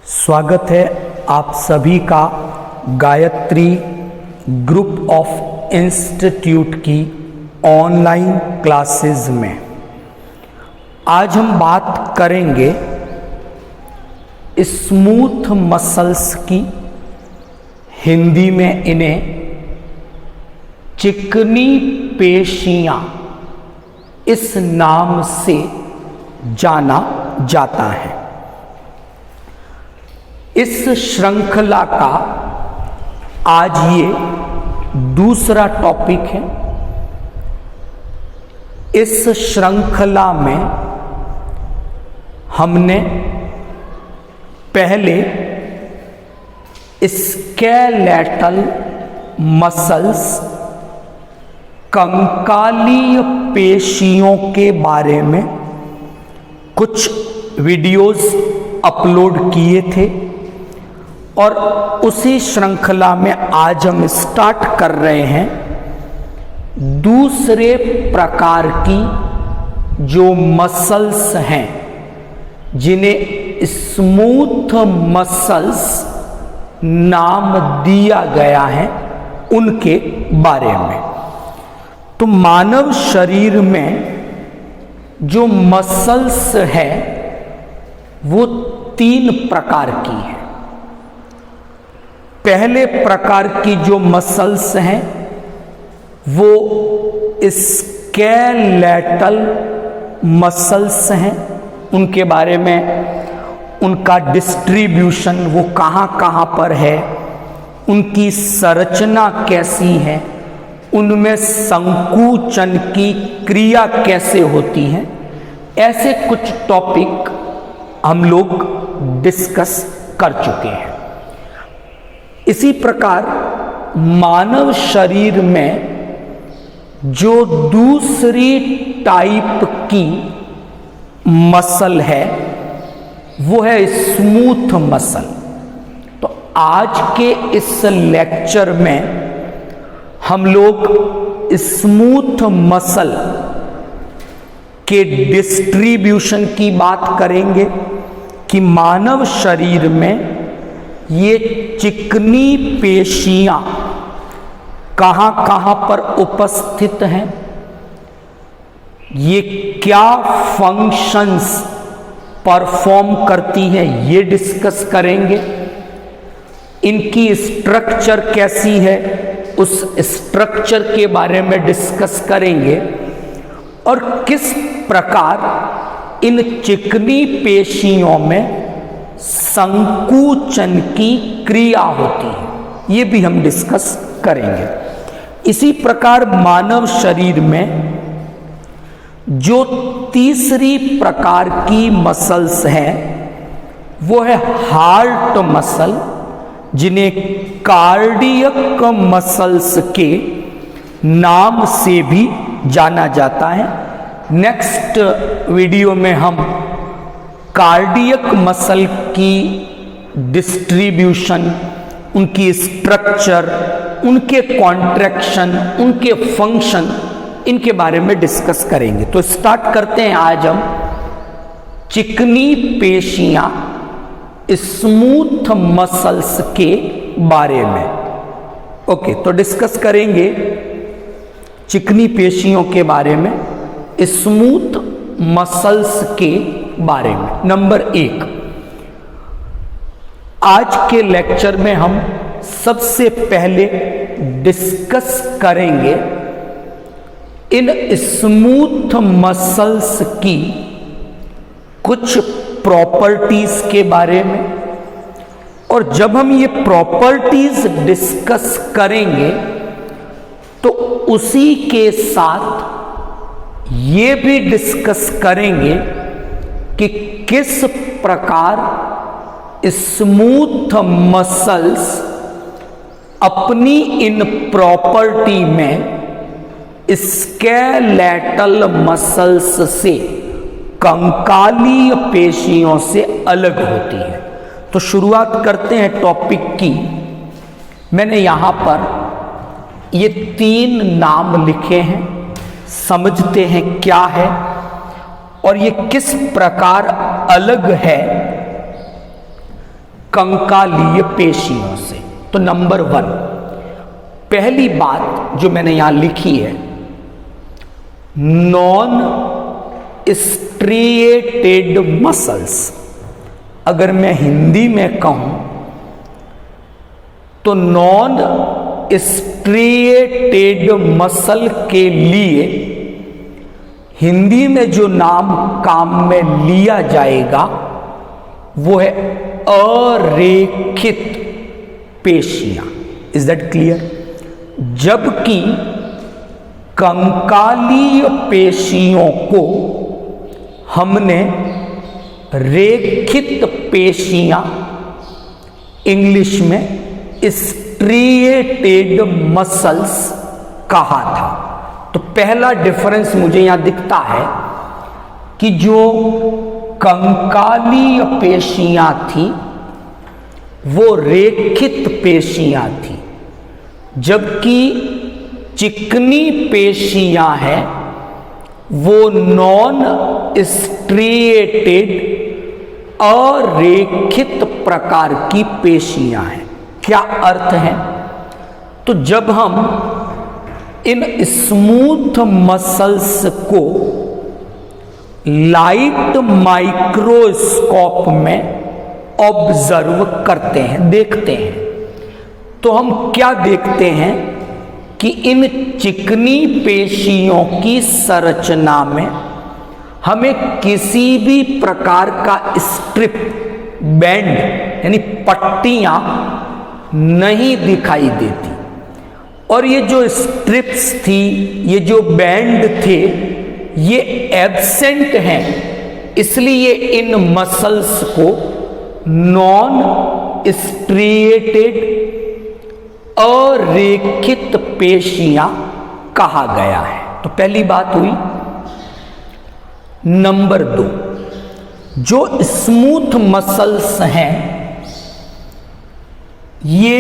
स्वागत है आप सभी का गायत्री ग्रुप ऑफ इंस्टीट्यूट की ऑनलाइन क्लासेस में। आज हम बात करेंगे स्मूथ मसल्स की, हिंदी में इन्हें चिकनी पेशियां इस नाम से जाना जाता है। इस श्रृंखला का आज ये दूसरा टॉपिक है। इस श्रृंखला में हमने पहले स्केलेटल मसल्स, कंकालीय पेशियों के बारे में कुछ वीडियोस अपलोड किए थे और उसी श्रृंखला में आज हम स्टार्ट कर रहे हैं दूसरे प्रकार की जो मसल्स हैं, जिन्हें स्मूथ मसल्स नाम दिया गया है, उनके बारे में। तो मानव शरीर में जो मसल्स है वो 3 प्रकार की है। पहले प्रकार की जो मसल्स हैं वो स्केलेटल मसल्स हैं। उनके बारे में उनका डिस्ट्रीब्यूशन वो कहाँ कहाँ पर है, उनकी संरचना कैसी है, उनमें संकुचन की क्रिया कैसे होती है, ऐसे कुछ टॉपिक हम लोग डिस्कस कर चुके हैं। इसी प्रकार मानव शरीर में जो दूसरी टाइप की मसल है वो है स्मूथ मसल। तो आज के इस लेक्चर में हम लोग स्मूथ मसल के डिस्ट्रीब्यूशन की बात करेंगे कि मानव शरीर में ये चिकनी पेशियां कहाँ कहाँ पर उपस्थित हैं, ये क्या फंक्शंस परफॉर्म करती हैं, ये डिस्कस करेंगे। इनकी स्ट्रक्चर कैसी है, उस स्ट्रक्चर के बारे में डिस्कस करेंगे और किस प्रकार इन चिकनी पेशियों में संकुचन की क्रिया होती है, ये भी हम डिस्कस करेंगे। इसी प्रकार मानव शरीर में जो तीसरी प्रकार की मसल्स हैं वो है हार्ट मसल, जिन्हें कार्डियक मसल्स के नाम से भी जाना जाता है। नेक्स्ट वीडियो में हम कार्डियक मसल की डिस्ट्रीब्यूशन, उनकी स्ट्रक्चर, उनके कॉन्ट्रैक्शन, उनके फंक्शन, इनके बारे में डिस्कस करेंगे। तो स्टार्ट करते हैं आज हम चिकनी पेशियां स्मूथ मसल्स के बारे में। ओके, तो डिस्कस करेंगे चिकनी पेशियों के बारे में, स्मूथ मसल्स के बारे में। नंबर 1, आज के लेक्चर में हम सबसे पहले डिस्कस करेंगे इन स्मूथ मसल्स की कुछ प्रॉपर्टीज के बारे में। और जब हम ये प्रॉपर्टीज डिस्कस करेंगे तो उसी के साथ ये भी डिस्कस करेंगे कि किस प्रकार स्मूथ मसल्स अपनी इन प्रॉपर्टी में स्केलेटल मसल्स से, कंकालीय पेशियों से अलग होती है। तो शुरुआत करते हैं टॉपिक की। मैंने यहां पर ये 3 नाम लिखे हैं, समझते हैं क्या है और ये किस प्रकार अलग है कंकालीय पेशियों से। तो नंबर 1, पहली बात जो मैंने यहां लिखी है, नॉन स्ट्रिएटेड मसल्स। अगर मैं हिंदी में कहूं तो नॉन स्ट्रिएटेड मसल के लिए हिंदी में जो नाम काम में लिया जाएगा वो है अरेखित पेशियां। Is that clear? जबकि कंकालीय पेशियों को हमने रेखित पेशियां, इंग्लिश में स्ट्रिएटेड मसल्स कहा था। तो पहला डिफरेंस मुझे यहां दिखता है कि जो कंकालीय पेशियां थी वो रेखित पेशियां थी, जबकि चिकनी पेशियां हैं वो नॉन स्ट्रिएटेड अरेखित प्रकार की पेशियां हैं। क्या अर्थ है? तो जब हम इन स्मूथ मसल्स को लाइट माइक्रोस्कोप में ऑब्जर्व करते हैं, देखते हैं, तो हम क्या देखते हैं कि इन चिकनी पेशियों की संरचना में हमें किसी भी प्रकार का स्ट्रिप, बैंड यानी पट्टियां नहीं दिखाई देती। और ये जो स्ट्रिप्स थी, ये जो बैंड थे, ये एब्सेंट हैं। इसलिए इन मसल्स को नॉन स्ट्रिएटेड अरेखित पेशियां कहा गया है। तो पहली बात हुई। नंबर 2, जो स्मूथ मसल्स हैं ये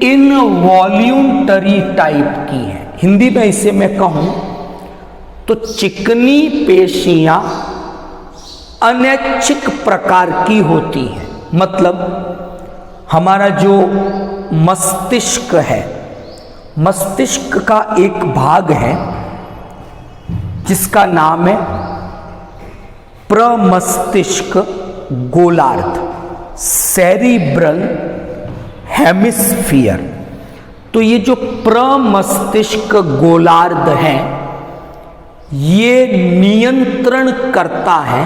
इनवॉल्यूंटरी टाइप की है। हिंदी में इसे मैं कहूं तो चिकनी पेशियां अनैच्छिक प्रकार की होती हैं। मतलब हमारा जो मस्तिष्क है, मस्तिष्क का एक भाग है जिसका नाम है प्रमस्तिष्क गोलार्ध, सेरिब्रल हेमिस्फीयर। तो ये जो प्रमस्तिष्क गोलार्ध है ये नियंत्रण करता है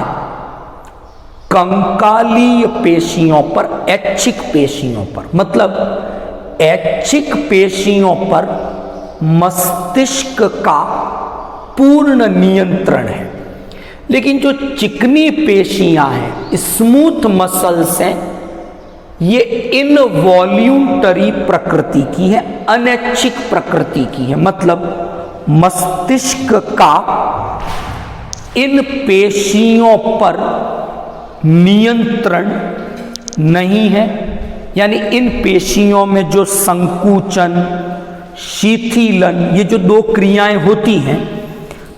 कंकालीय पेशियों पर, ऐच्छिक पेशियों पर। मतलब ऐच्छिक पेशियों पर मस्तिष्क का पूर्ण नियंत्रण है। लेकिन जो चिकनी पेशियां हैं, स्मूथ मसल्स हैं, ये इनवॉल्यूंटरी प्रकृति की है, अनैच्छिक प्रकृति की है। मतलब मस्तिष्क का इन पेशियों पर नियंत्रण नहीं है। यानी इन पेशियों में जो संकुचन, शिथिलन, ये जो 2 क्रियाएं होती हैं,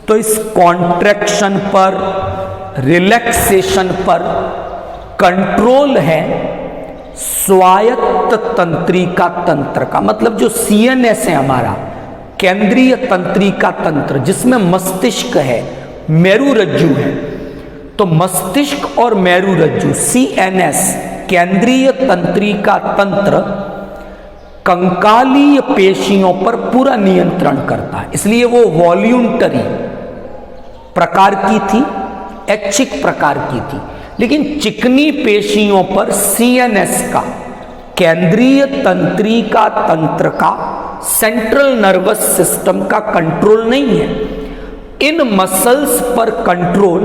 तो इस कॉन्ट्रैक्शन पर, रिलैक्सेशन पर कंट्रोल है स्वायत्त तंत्रिका तंत्र का। मतलब जो सीएनएस है हमारा, केंद्रीय तंत्रिका तंत्र, जिसमें मस्तिष्क है, मेरुरज्जु है, तो मस्तिष्क और मेरुरज्जु, सीएनएस, केंद्रीय तंत्रिका तंत्र, कंकालीय पेशियों पर पूरा नियंत्रण करता है। इसलिए वो वॉल्यूंटरी प्रकार की थी, ऐच्छिक प्रकार की थी। लेकिन चिकनी पेशियों पर सीएनएस का, केंद्रीय तंत्रिका तंत्र का, सेंट्रल नर्वस सिस्टम का कंट्रोल नहीं है। इन मसल्स पर कंट्रोल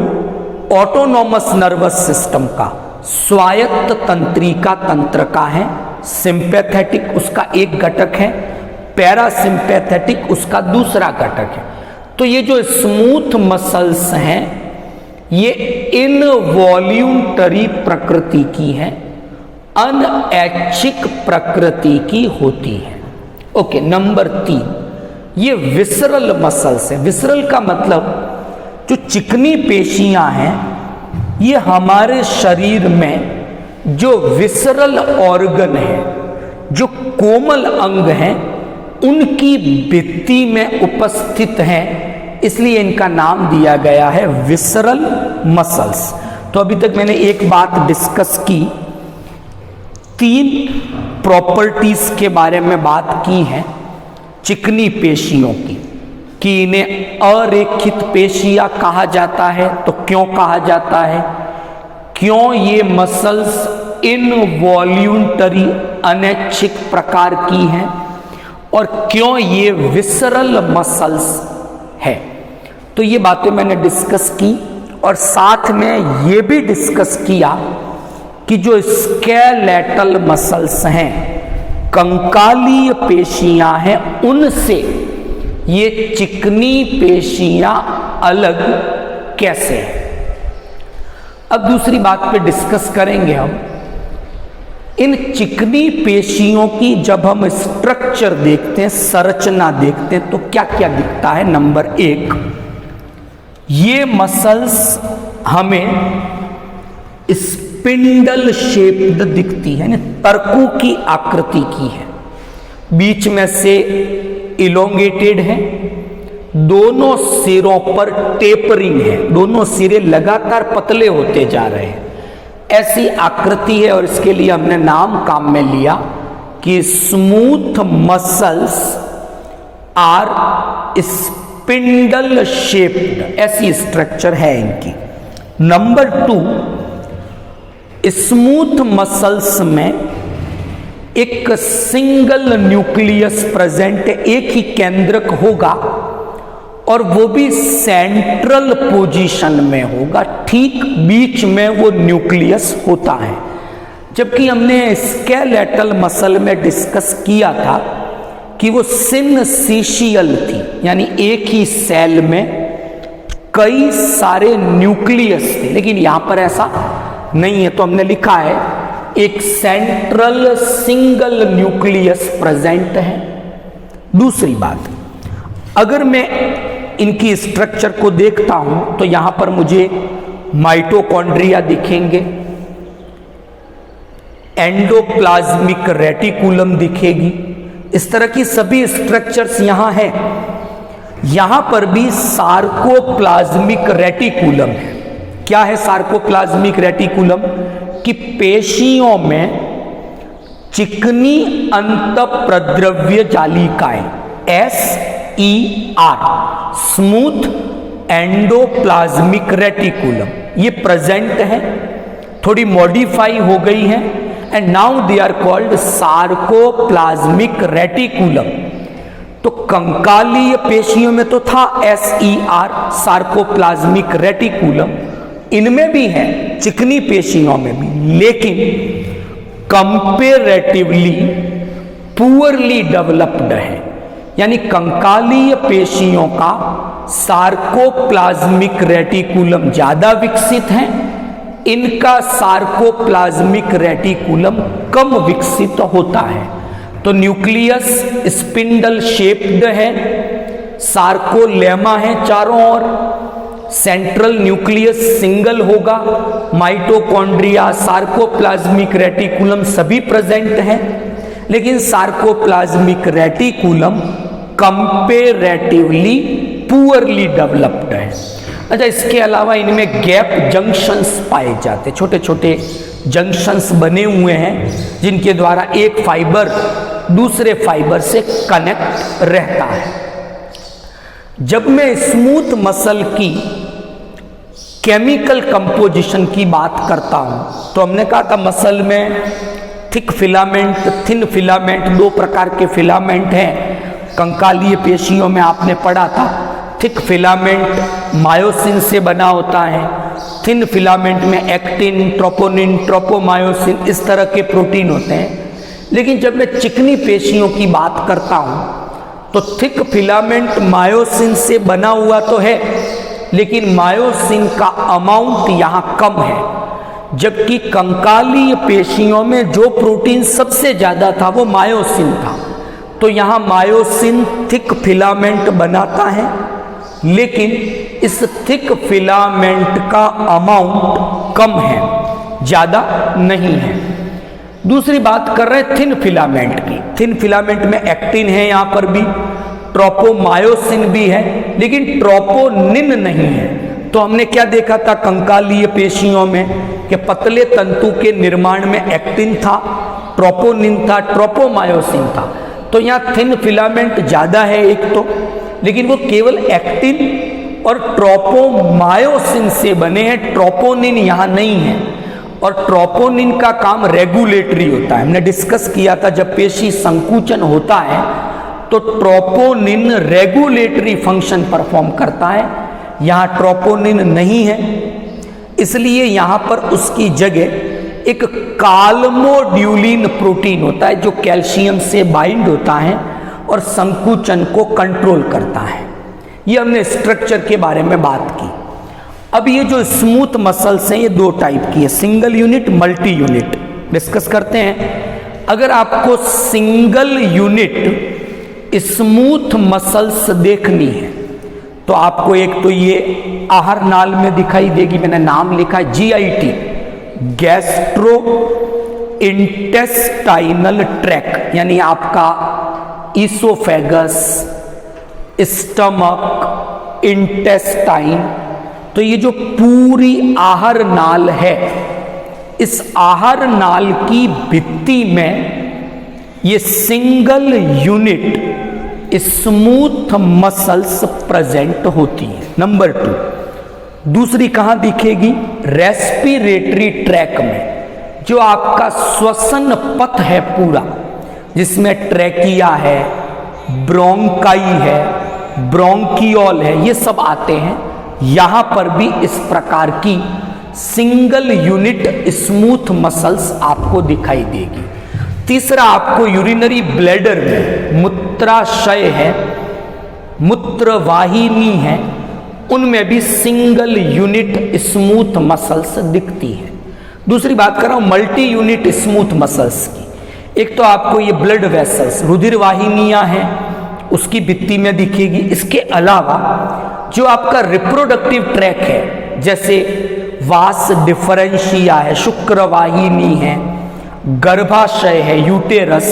ऑटोनॉमस नर्वस सिस्टम का, स्वायत्त तंत्रिका तंत्र का है। सिंपैथेटिक उसका एक घटक है, पैरासिम्पैथेटिक उसका दूसरा घटक है। तो ये जो स्मूथ मसल्स हैं ये इनवॉल्यूंटरी प्रकृति की है, अनऐच्छिक प्रकृति की होती है। ओके, नंबर 3, ये विसरल मसल्स है। विसरल का मतलब जो चिकनी पेशियां हैं ये हमारे शरीर में जो विसरल ऑर्गन है, जो कोमल अंग हैं, उनकी भित्ति में उपस्थित हैं, इसलिए इनका नाम दिया गया है विसरल मसल्स। तो अभी तक मैंने एक बात डिस्कस की, 3 प्रॉपर्टीज के बारे में बात की है चिकनी पेशियों की, कि इन्हें अरेखित पेशियां कहा जाता है। तो क्यों कहा जाता है? क्यों ये मसल्स इनवॉल्यूंटरी अनैच्छिक प्रकार की हैं, और क्यों ये विसरल मसल्स है। तो ये बातें मैंने डिस्कस की, और साथ में ये भी डिस्कस किया कि जो स्केलेटल मसल्स हैं, कंकालीय पेशियां हैं, उनसे ये चिकनी पेशियां अलग कैसे हैं। अब दूसरी बात पे डिस्कस करेंगे हम इन चिकनी पेशियों की। जब हम स्ट्रक्चर देखते हैं, संरचना देखते हैं, तो क्या क्या दिखता है। नंबर 1, ये मसल्स हमें स्पिंडल शेप्ड दिखती है, यानी तरकू की आकृति की है, बीच में से इलोंगेटेड है, दोनों सिरों पर टेपरिंग है, दोनों सिरे लगातार पतले होते जा रहे हैं, ऐसी आकृति है। और इसके लिए हमने नाम काम में लिया कि smooth muscles are spindle shaped, ऐसी स्ट्रक्चर है इनकी। नंबर 2, स्मूथ मसल्स में एक सिंगल न्यूक्लियस प्रेजेंट, एक ही केंद्रक होगा, और वो भी सेंट्रल पोजीशन में होगा, ठीक बीच में वो न्यूक्लियस होता है। जबकि हमने स्केलेटल मसल में डिस्कस किया था कि वो सिनसीशियल थी, यानी एक ही सेल में कई सारे न्यूक्लियस थे, लेकिन यहां पर ऐसा नहीं है। तो हमने लिखा है एक सेंट्रल सिंगल न्यूक्लियस प्रेजेंट है। दूसरी बात, अगर मैं इनकी स्ट्रक्चर को देखता हूं तो यहां पर मुझे माइटोकॉन्ड्रिया दिखेंगे, एंडोप्लाज्मिक रेटिकुलम दिखेगी, इस तरह की सभी स्ट्रक्चर्स यहां हैं। यहां पर भी सार्कोप्लाज्मिक रेटिकुलम है। क्या है सार्कोप्लाज्मिक रेटिकुलम? कि पेशियों में चिकनी अंतःप्रद्रव्य जालिकाएं, SER, स्मूथ एंडोप्लाज्मिक रेटिकुलम, ये प्रेजेंट है, थोड़ी मॉडिफाई हो गई है, and now they are called sarcoplasmic reticulum. तो कंकालीय पेशियों में तो था SER, सार्कोप्लाज्मिक रेटिकुलम, इनमें भी है, चिकनी पेशियों में भी, लेकिन कंपेरेटिवली पुअरली डेवलप्ड है। यानी कंकालीय पेशियों का सार्कोप्लाज्मिक रेटिकुलम ज्यादा विकसित है, इनका सार्कोप्लाज्मिक रेटिकुलम कम विकसित होता है। तो न्यूक्लियस स्पिंडल शेप्ड है, सार्कोलेमा है चारों ओर, सेंट्रल न्यूक्लियस सिंगल होगा, माइटोकॉन्ड्रिया, सार्कोप्लाज्मिक रेटिकुलम सभी प्रेजेंट हैं, लेकिन sarcoplasmic reticulum comparatively poorly developed है। अच्छा, इसके अलावा इनमें गैप जंक्शंस पाए जाते, छोटे छोटे जंक्शंस बने हुए हैं जिनके द्वारा एक फाइबर दूसरे फाइबर से कनेक्ट रहता है। जब मैं स्मूथ मसल की केमिकल कंपोजिशन की बात करता हूं तो हमने कहा था मसल में थिक फिलामेंट, थिन फिलामेंट, 2 प्रकार के फिलामेंट हैं। कंकालीय पेशियों में आपने पढ़ा था थिक फिलामेंट मायोसिन से बना होता है, थिन फिलामेंट में एक्टिन, ट्रोपोनिन, ट्रोपोमायोसिन, इस तरह के प्रोटीन होते हैं। लेकिन जब मैं चिकनी पेशियों की बात करता हूं तो थिक फिलामेंट मायोसिन से बना हुआ तो है, लेकिन मायोसिन का अमाउंट यहां कम है, जबकि कंकालीय पेशियों में जो प्रोटीन सबसे ज्यादा था वो मायोसिन था। तो यहां मायोसिन थिक फिलामेंट बनाता है, लेकिन इस थिक फिलामेंट का अमाउंट कम है। ज्यादा नहीं है। दूसरी बात कर रहे हैं थिन फिलामेंट की। थिन फिलामेंट में एक्टिन है, यहां पर भी ट्रोपोमायोसिन भी है, लेकिन ट्रोपोनिन नहीं है। तो हमने क्या देखा था कंकालीय पेशियों में कि पतले तंतु के निर्माण में एक्टिन था, ट्रोपोनिन था, ट्रोपोमायोसिन था। तो यहाँ थिन फिलामेंट ज्यादा है एक तो, लेकिन वो केवल एक्टिन और ट्रोपोमायोसिन से बने हैं, ट्रोपोनिन यहाँ नहीं है। और ट्रोपोनिन का काम रेगुलेटरी होता है, हमने डिस्कस किया था जब पेशी संकुचन होता है तो ट्रोपोनिन रेगुलेटरी फंक्शन परफॉर्म करता है। यहाँ ट्रोपोनिन नहीं है, इसलिए यहाँ पर उसकी जगह एक काल्मोड्यूलिन प्रोटीन होता है जो कैल्शियम से बाइंड होता है और संकुचन को कंट्रोल करता है। ये हमने स्ट्रक्चर के बारे में बात की। अब ये जो स्मूथ मसल्स हैं ये दो टाइप की है, single unit, multi unit. Discuss करते हैं। अगर आपको सिंगल यूनिट स्मूथ मसल्स देखनी है तो आपको एक तो ये आहार नाल में दिखाई देगी, मैंने नाम लिखा है GIT, गैस्ट्रो इंटेस्टाइनल ट्रैक, यानी आपका ईसोफेगस, स्टमक, इंटेस्टाइन। तो ये जो पूरी आहार नाल है, इस आहार नाल की भित्ति में ये single unit smooth muscles present होती है। नंबर 2, दूसरी कहां दिखेगी? रेस्पिरेटरी ट्रैक में, जो आपका श्वसन पथ है पूरा, जिसमें ट्रैकिया है, ब्रोंकाई है, ब्रोंकियोल है, ये सब आते हैं। यहां पर भी इस प्रकार की सिंगल यूनिट स्मूथ मसल्स आपको दिखाई देगी। तीसरा, आपको यूरिनरी ब्लैडर में मूत्राशय है, मूत्रवाहिनी है, उनमें भी सिंगल यूनिट स्मूथ मसल्स दिखती है। दूसरी बात कर रहा हूं मल्टी यूनिट स्मूथ मसल्स की। एक तो आपको ये ब्लड वेसल्स, रुधिर वाहिनियां हैं, उसकी भित्ति में दिखेगी। इसके अलावा जो आपका रिप्रोडक्टिव ट्रैक है, जैसे वास डिफरेंशिया है, शुक्रवाहिनी है, गर्भाशय है, यूटेरस,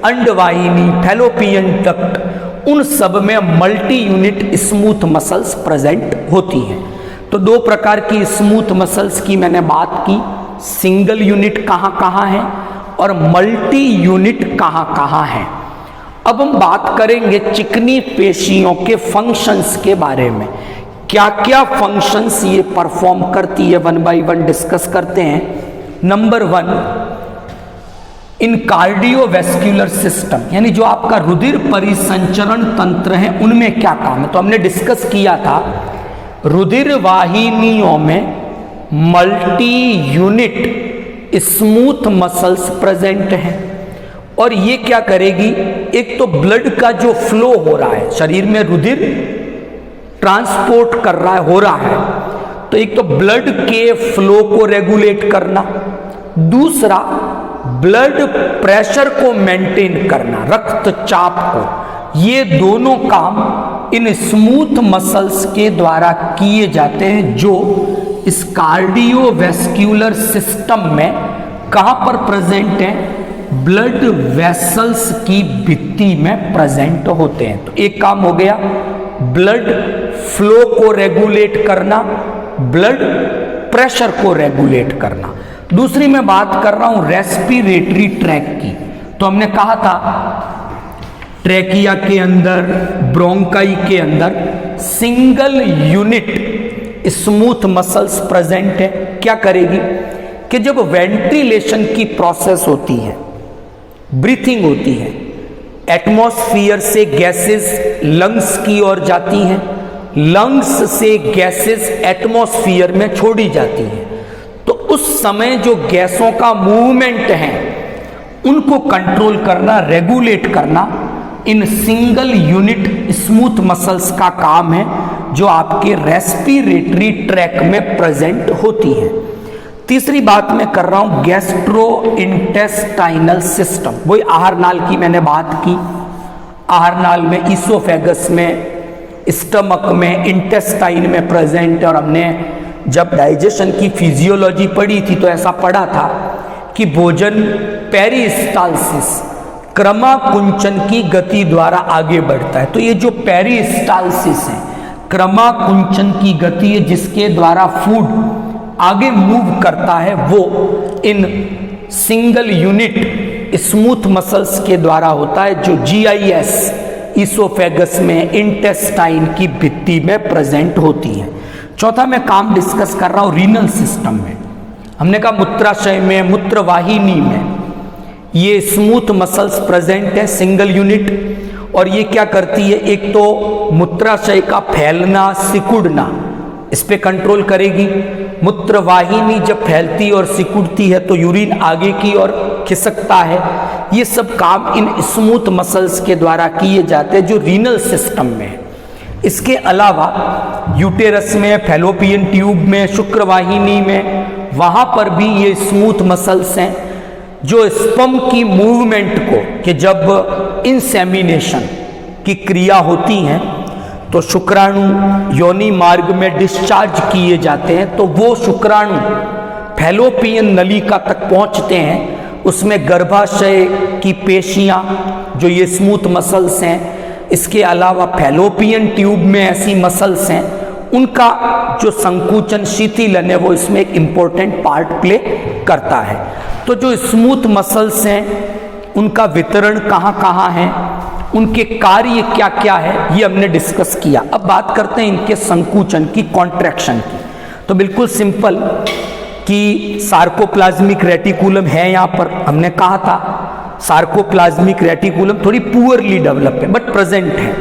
अंडवाहिनी, फैलोपियन डक्ट, उन सब में multi unit smooth muscles present होती हैं। तो दो प्रकार की स्मूथ मसल्स की मैंने बात की, सिंगल यूनिट कहाँ कहाँ है और मल्टी यूनिट कहाँ कहाँ है। अब हम बात करेंगे चिकनी पेशियों के फंक्शंस के बारे में, क्या क्या फंक्शंस ये परफॉर्म करती है, 1 बाय 1 डिस्कस करते हैं। नंबर 1, इन कार्डियोवैस्कुलर सिस्टम, यानी जो आपका रुधिर परिसंचरण तंत्र है, उनमें क्या काम है। तो हमने डिस्कस किया था रुधिर वाहिनियों में multi unit smooth muscles present हैं और ये क्या करेगी, एक तो ब्लड का जो फ्लो हो रहा है, शरीर में रुधिर ट्रांसपोर्ट कर रहा है, हो रहा है, तो एक तो ब्लड के फ्लो को रेगुलेट करना, दूसरा ब्लड प्रेशर को मेंटेन करना, रक्तचाप को। ये दोनों काम इन स्मूथ मसल्स के द्वारा किए जाते हैं, जो इस कार्डियोवैस्कुलर सिस्टम में कहां पर प्रेजेंट हैं, ब्लड वेसल्स की भित्ति में प्रेजेंट होते हैं। तो एक काम हो गया ब्लड फ्लो को रेगुलेट करना, ब्लड प्रेशर को रेगुलेट करना। दूसरी मैं बात कर रहा हूं रेस्पिरेटरी ट्रैक की। तो हमने कहा था ट्रैकिया के अंदर, ब्रोंकाई के अंदर single unit smooth muscles present है। क्या करेगी कि जब वेंटिलेशन की प्रोसेस होती है, ब्रीथिंग होती है, एटमॉस्फेयर से गैसेस लंग्स की ओर जाती हैं, लंग्स से गैसेस एटमॉस्फेयर में छोड़ी जाती हैं, तो उस समय जो गैसों का मूवमेंट है उनको कंट्रोल करना, रेगुलेट करना in single unit smooth muscles का काम है, जो आपके रेस्पिरेटरी ट्रैक में प्रेजेंट होती है। तीसरी बात मैं कर रहा हूं गैस्ट्रो इंटेस्टाइनल सिस्टम। वही आहार नाल की मैंने बात की, आहार नाल में, ईसोफेगस में, स्टमक में, इंटेस्टाइन में प्रेजेंट है। और हमने जब डाइजेशन की फिजियोलॉजी पढ़ी थी तो ऐसा पढ़ा था कि भोजन पेरिस्टालसिस क्रमाकुंचन की गति द्वारा आगे बढ़ता है। तो ये जो पेरिस्टालसिस है, क्रमाकुंचन की गति है जिसके द्वारा फूड आगे मूव करता है, वो in single unit smooth muscles के द्वारा होता है जो GIS इसोफेगस में इंटेस्टाइन की भित्ति में प्रेजेंट होती है। चौथा मैं काम डिस्कस कर रहा हूँ रीनल सिस्टम में। हमने कहा मूत्राशय में, मूत्रवाहिनी में ये स्मूथ मसल्स प्रेजेंट है, सिंगल यूनिट, और ये क्या करती है, एक तो मूत्राशय का फैलना सिकुड़ना इस पे कंट्रोल करेगी। मूत्रवाहिनी जब फैलती और सिकुड़ती है तो यूरिन आगे की ओर खिसकता है। ये सब काम इन स्मूथ मसल्स के द्वारा किए जाते हैं जो रीनल सिस्टम में है। इसके अलावा यूटेरस में, फैलोपियन ट्यूब में, शुक्रवाहिनी में, वहाँ पर भी ये स्मूथ मसल्स हैं जो स्पर्म की मूवमेंट को, कि जब इंसेमिनेशन की क्रिया होती है तो शुक्राणु योनि मार्ग में डिस्चार्ज किए जाते हैं, तो वो शुक्राणु फैलोपियन नलिका तक पहुंचते हैं। उसमें गर्भाशय की पेशियां जो ये स्मूथ मसल्स हैं, इसके अलावा फैलोपियन ट्यूब में ऐसी मसल्स हैं, उनका जो संकुचन शिथिलन है वो इसमें एक इम्पोर्टेंट पार्ट प्ले करता है। तो जो स्मूथ मसल्स हैं उनका वितरण कहाँ कहाँ है, उनके कार्य क्या क्या है, ये हमने डिस्कस किया। अब बात करते हैं इनके संकुचन की, कॉन्ट्रैक्शन की। तो बिल्कुल सिंपल कि सार्कोप्लाज्मिक रेटिकुलम है, यहाँ पर हमने कहा था सार्कोप्लाज्मिक रेटिकुलम थोड़ी पुअरली डेवलप है बट प्रेजेंट है।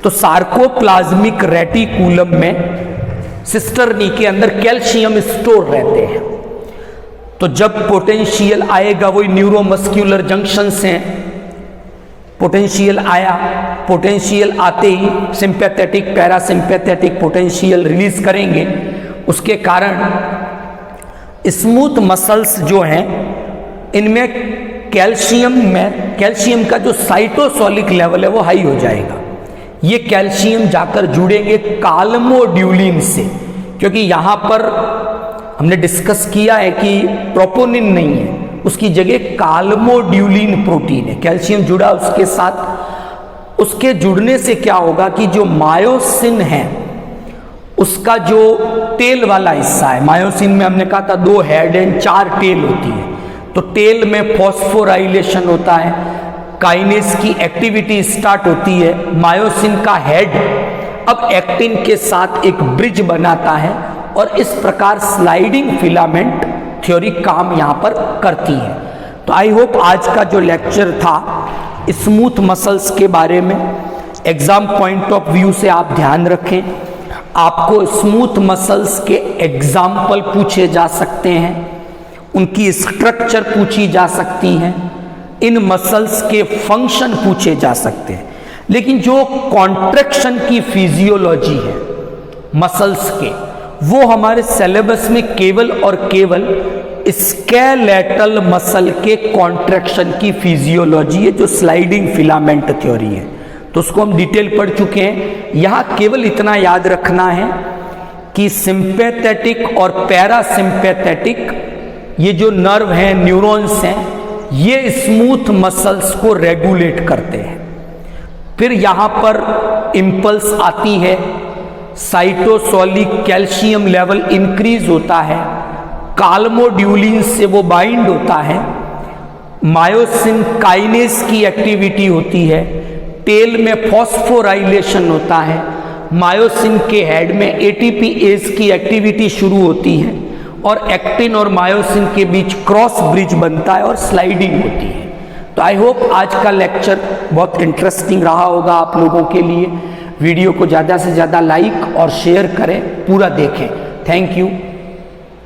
तो सार्कोप्लाज्मिक रेटिकुलम में सिस्टर्नी के अंदर कैल्शियम स्टोर रहते हैं। तो जब पोटेंशियल आएगा, वही न्यूरोमस्क्यूलर जंक्शंस हैं, पोटेंशियल आया, पोटेंशियल आते ही सिंपैथेटिक पैरासिम्पैथेटिक पोटेंशियल रिलीज करेंगे। उसके कारण स्मूथ मसल्स जो हैं इनमें कैल्शियम का जो साइटोसोलिक लेवल है वो हाई हो जाएगा। ये कैल्शियम जाकर जुड़ेंगे काल्मोड्यूलिन से, क्योंकि यहाँ पर हमने डिस्कस किया है कि प्रोपोनिन नहीं है, उसकी जगह काल्मोड्यूलिन प्रोटीन है। कैल्शियम जुड़ा उसके साथ, उसके जुड़ने से क्या होगा कि जो मायोसिन है उसका जो टेल वाला हिस्सा है, मायोसिन में हमने कहा था 2 हेड एंड 4 टेल होती है। तो टेल में फॉस्फोराइलेशन होता है, काइनेस की एक्टिविटी स्टार्ट होती है। मायोसिन का हेड अब एक्टिन के साथ एक ब्रिज बनाता है और इस प्रकार स्लाइडिंग फिलामेंट थ्योरी काम यहाँ पर करती है। तो आई होप आज का जो लेक्चर था स्मूथ मसल्स के बारे में, एग्जाम पॉइंट ऑफ व्यू से आप ध्यान रखें, आपको स्मूथ मसल्स के एग्जाम्पल पूछे जा सकते हैं, उनकी स्ट्रक्चर पूछी जा सकती हैं, इन मसल्स के फंक्शन पूछे जा सकते हैं। लेकिन जो कॉन्ट्रैक्शन की फिजियोलॉजी है मसल्स के, वो हमारे सिलेबस में केवल और केवल स्केलेटल मसल के कॉन्ट्रैक्शन की फिजियोलॉजी है, जो स्लाइडिंग फिलामेंट थ्योरी है। तो उसको हम डिटेल पढ़ चुके हैं। यहाँ केवल इतना याद रखना है कि सिंपैथेटिक और पैरासिम्पैथेटिक ये जो नर्व हैं, न्यूरॉन्स हैं, ये स्मूथ मसल्स को रेगुलेट करते हैं। फिर यहाँ पर इम्पल्स आती है, साइटोसोलिक कैल्शियम लेवल इंक्रीज होता है, काल्मोड्यूलिन से वो बाइंड होता है, मायोसिन काइनेस की एक्टिविटी होती है, टेल में फॉस्फोराइलेशन होता है, मायोसिन के हेड में एटीपीएस की एक्टिविटी शुरू होती है और एक्टिन और मायोसिन के बीच क्रॉस ब्रिज बनता है और स्लाइडिंग होती है। तो आई होप आज का लेक्चर बहुत इंटरेस्टिंग रहा होगा आप लोगों के लिए। वीडियो को ज़्यादा से ज़्यादा लाइक और शेयर करें, पूरा देखें। Thank you.